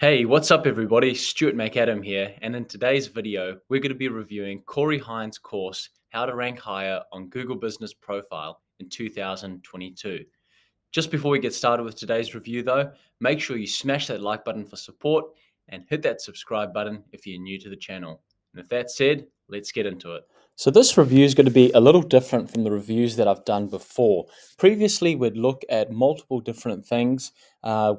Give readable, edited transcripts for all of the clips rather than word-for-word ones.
Hey, what's up everybody? Stuart Macadam here, and in today's video, we're going to be reviewing Corey Hines' course, How to Rank Higher on Google Business Profile in 2022. Just before we get started with today's review though, make sure you smash that like button for support and hit that subscribe button if you're new to the channel. And with that said, let's get into it. So this review is going to be a little different from the reviews that I've done before. Previously, we'd look at multiple different things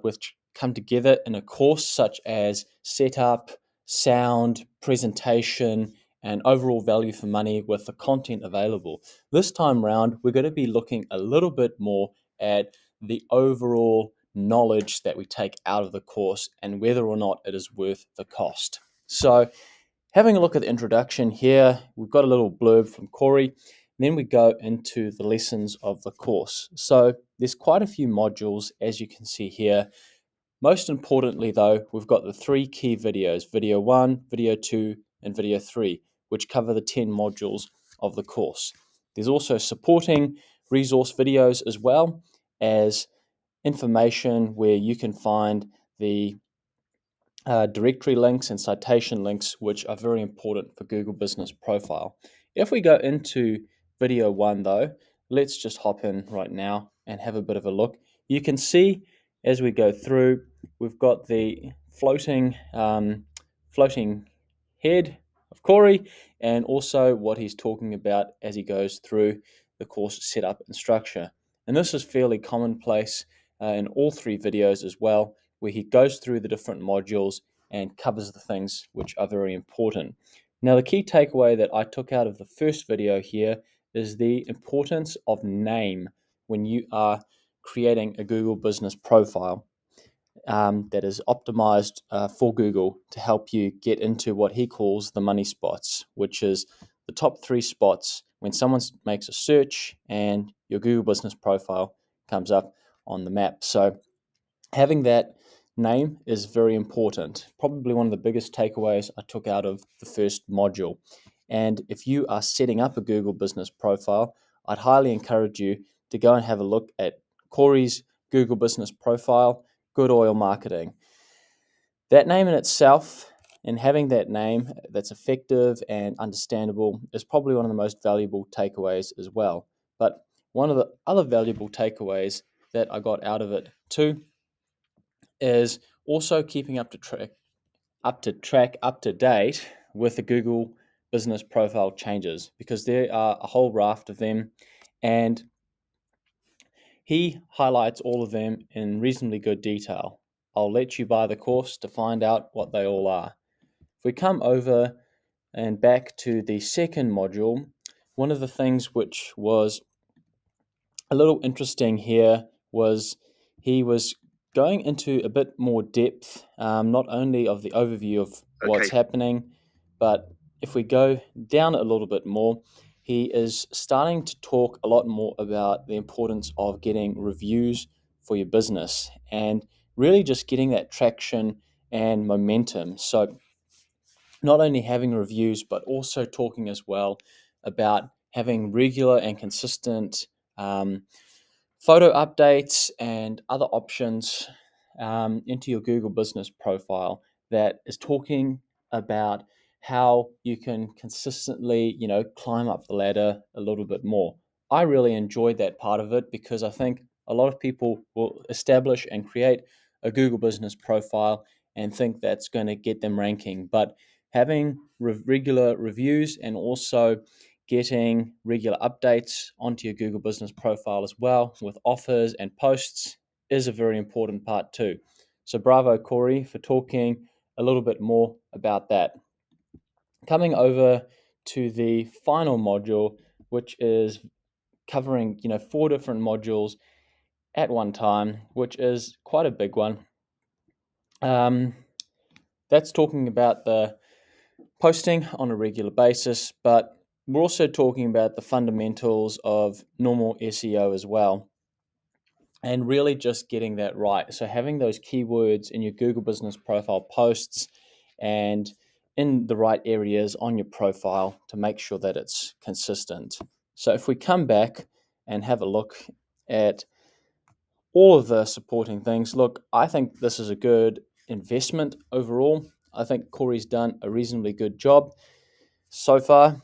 which come together in a course, such as setup, sound, presentation, and overall value for money with the content available. This time round, we're going to be looking a little bit more at the overall knowledge that we take out of the course and whether or not it is worth the cost. So having a look at the introduction here, we've got a little blurb from Corey. Then we go into the lessons of the course. So there's quite a few modules, as you can see here. Most importantly, though, we've got the three key videos, video 1, video 2, and video 3, which cover the 10 modules of the course. There's also supporting resource videos as well as information where you can find the directory links and citation links, which are very important for Google Business Profile. If we go into video 1 though, let's just hop in right now and have a bit of a look. You can see as we go through, we've got the floating head of Corey and also what he's talking about as he goes through the course setup and structure. And this is fairly commonplace in all three videos as well, where he goes through the different modules and covers the things which are very important. Now, the key takeaway that I took out of the first video here is the importance of name when you are creating a Google Business Profile that is optimized for Google to help you get into what he calls the money spots, which is the top 3 spots when someone makes a search and your Google Business Profile comes up on the map. So having that name is very important. Probably one of the biggest takeaways I took out of the first module. And if you are setting up a Google Business Profile, I'd highly encourage you to go and have a look at Corey's Google Business Profile, Good Oil Marketing. That name in itself, and having that name that's effective and understandable, is probably one of the most valuable takeaways as well. But one of the other valuable takeaways that I got out of it too is also keeping up to date with the Google Business Profile changes, because there are a whole raft of them, and he highlights all of them in reasonably good detail. I'll let you buy the course to find out what they all are. If we come over and back to the second module, one of the things which was a little interesting here was he was going into a bit more depth, not only of the overview of what's happening, but if we go down a little bit more, he is starting to talk a lot more about the importance of getting reviews for your business and really just getting that traction and momentum. So not only having reviews, but also talking as well about having regular and consistent photo updates and other options into your Google Business Profile that is talking about how you can consistently, climb up the ladder a little bit more. I really enjoyed that part of it because I think a lot of people will establish and create a Google Business Profile and think that's going to get them ranking. But having regular reviews and also getting regular updates onto your Google Business Profile as well with offers and posts is a very important part too. So bravo, Corey, for talking a little bit more about that. Coming over to the final module, which is covering 4 different modules at one time, which is quite a big one. That's talking about the posting on a regular basis, but we're also talking about the fundamentals of normal SEO as well, and really just getting that right. So having those keywords in your Google Business Profile posts and in the right areas on your profile to make sure that it's consistent. So if we come back and have a look at all of the supporting things, look, I think this is a good investment overall. I think Corey's done a reasonably good job so far.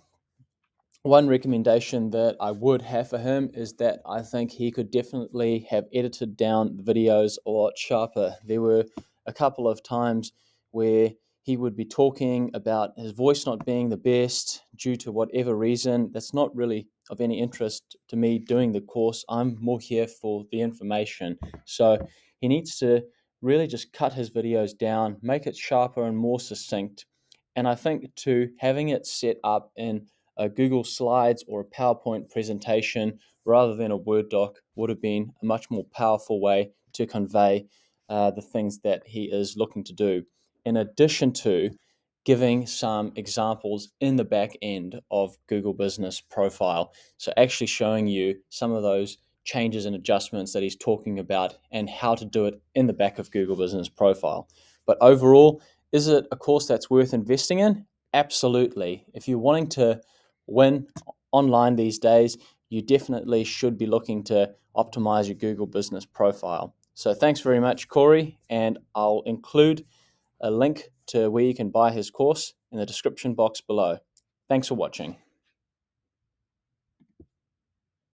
One recommendation that I would have for him is that I think he could definitely have edited down the videos a lot sharper. There were a couple of times where he would be talking about his voice not being the best due to whatever reason. That's not really of any interest to me doing the course. I'm more here for the information. So he needs to really just cut his videos down, make it sharper and more succinct. And I think too, having it set up in a Google Slides or a PowerPoint presentation rather than a Word doc would have been a much more powerful way to convey the things that he is looking to do. In addition to giving some examples in the back end of Google Business Profile. So actually showing you some of those changes and adjustments that he's talking about and how to do it in the back of Google Business Profile. But overall, is it a course that's worth investing in? Absolutely. If you're wanting to win online these days, you definitely should be looking to optimize your Google Business Profile. So thanks very much, Corey, and I'll include a link to where you can buy his course in the description box below. Thanks for watching.